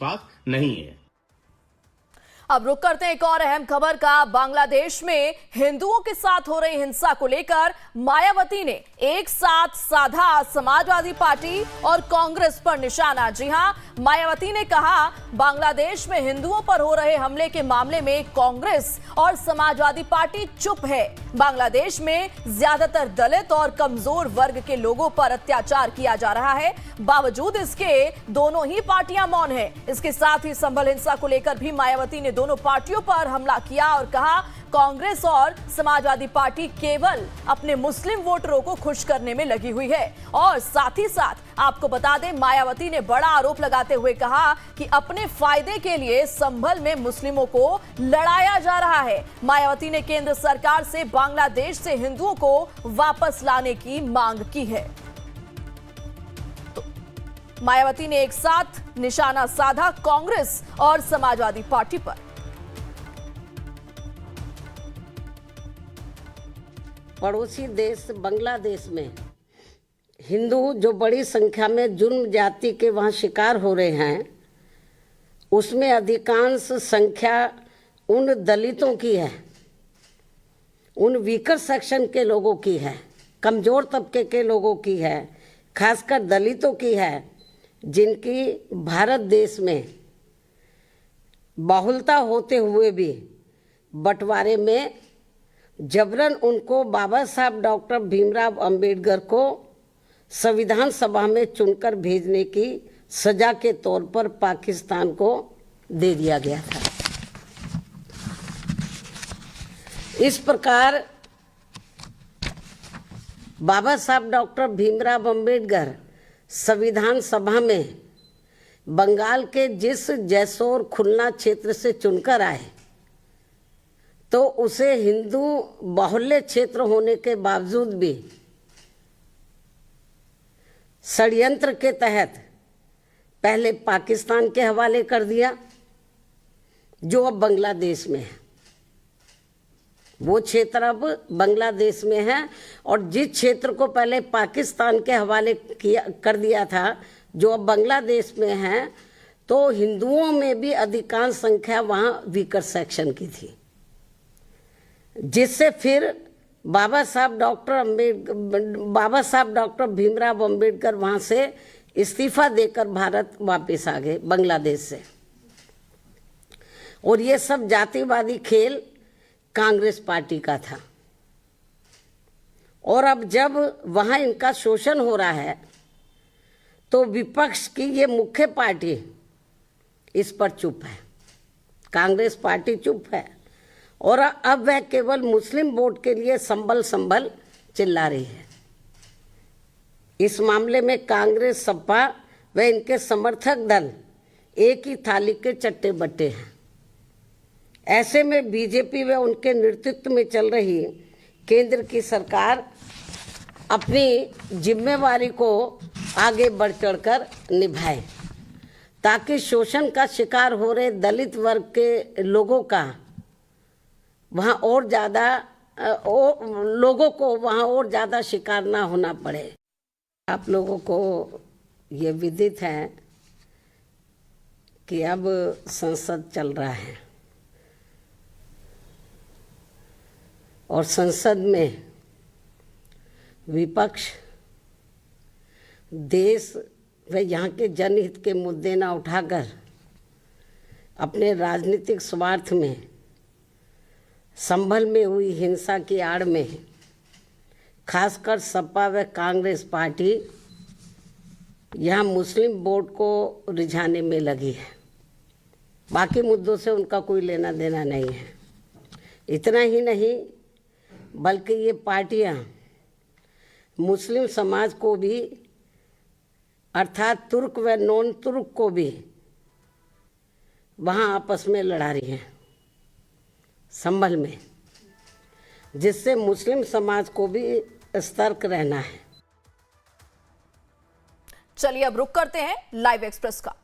बात नहीं है। अब रुक करते हैं एक और अहम खबर का। बांग्लादेश में हिंदुओं के साथ हो रही हिंसा को लेकर मायावती ने एक साथ साधा समाजवादी पार्टी और कांग्रेस पर निशाना। जी हां, मायावती ने कहा बांग्लादेश में हिंदुओं पर हो रहे हमले के मामले में कांग्रेस और समाजवादी पार्टी चुप है। बांग्लादेश में ज्यादातर दलित और कमजोर वर्ग के लोगों पर अत्याचार किया जा रहा है, बावजूद इसके दोनों ही पार्टियां मौन है। इसके साथ ही संभल हिंसा को लेकर भी मायावती ने दोनों पार्टियों पर हमला किया और कहा कांग्रेस और समाजवादी पार्टी केवल अपने मुस्लिम वोटरों को खुश करने में लगी हुई है। और साथ ही साथ आपको बता दें, मायावती ने बड़ा आरोप लगाते हुए कहा कि अपने फायदे के लिए संभल में मुस्लिमों को लड़ाया जा रहा है। मायावती ने केंद्र सरकार से बांग्लादेश से हिंदुओं को वापस लाने की मांग की है। तो मायावती ने एक साथ निशाना साधा कांग्रेस और समाजवादी पार्टी पर। पड़ोसी देश बांग्लादेश में हिंदू जो बड़ी संख्या में जुर्म जाति के वहाँ शिकार हो रहे हैं, उसमें अधिकांश संख्या उन दलितों की है, उन वीकर सेक्शन के लोगों की है, कमज़ोर तबके के लोगों की है, खासकर दलितों की है, जिनकी भारत देश में बहुलता होते हुए भी बंटवारे में जबरन उनको बाबा साहब डॉक्टर भीमराव अंबेडकर को संविधान सभा में चुनकर भेजने की सजा के तौर पर पाकिस्तान को दे दिया गया था। इस प्रकार बाबा साहब डॉक्टर भीमराव अंबेडकर संविधान सभा में बंगाल के जिस जैसोर खुलना क्षेत्र से चुनकर आए, तो उसे हिंदू बाहुल्य क्षेत्र होने के बावजूद भी षड्यंत्र के तहत पहले पाकिस्तान के हवाले कर दिया, जो अब बांग्लादेश में है। वो क्षेत्र अब बांग्लादेश में है, और जिस क्षेत्र को पहले पाकिस्तान के हवाले कर दिया था, जो अब बांग्लादेश में है, तो हिंदुओं में भी अधिकांश संख्या वहाँ वीकर सेक्शन की थी, जिससे फिर बाबा साहब डॉक्टर भीमराव अंबेडकर वहाँ से इस्तीफा देकर भारत वापस आ गए बांग्लादेश से। और ये सब जातिवादी खेल कांग्रेस पार्टी का था। और अब जब वहाँ इनका शोषण हो रहा है, तो विपक्ष की ये मुख्य पार्टी इस पर चुप है, कांग्रेस पार्टी चुप है। और अब वह केवल मुस्लिम वोट के लिए संभल चिल्ला रही है। इस मामले में कांग्रेस, सपा व इनके समर्थक दल एक ही थाली के चट्टे बट्टे हैं। ऐसे में बीजेपी व उनके नेतृत्व में चल रही केंद्र की सरकार अपनी जिम्मेवारी को आगे बढ़ चढ़कर निभाए, ताकि शोषण का शिकार हो रहे दलित वर्ग के लोगों का वहाँ और ज़्यादा लोगों को वहाँ और ज़्यादा शिकार ना होना पड़े। आप लोगों को ये विदित है कि अब संसद चल रहा है, और संसद में विपक्ष देश व यहाँ के जनहित के मुद्दे ना उठाकर अपने राजनीतिक स्वार्थ में संभल में हुई हिंसा की आड़ में खासकर सपा व कांग्रेस पार्टी यहाँ मुस्लिम वोट को रिझाने में लगी है। बाकी मुद्दों से उनका कोई लेना देना नहीं है। इतना ही नहीं, बल्कि ये पार्टियाँ मुस्लिम समाज को भी, अर्थात तुर्क व नॉन तुर्क को भी वहाँ आपस में लड़ा रही हैं संभल में, जिससे मुस्लिम समाज को भी सतर्क रहना है। चलिए अब रुक करते हैं लाइव एक्सप्रेस का।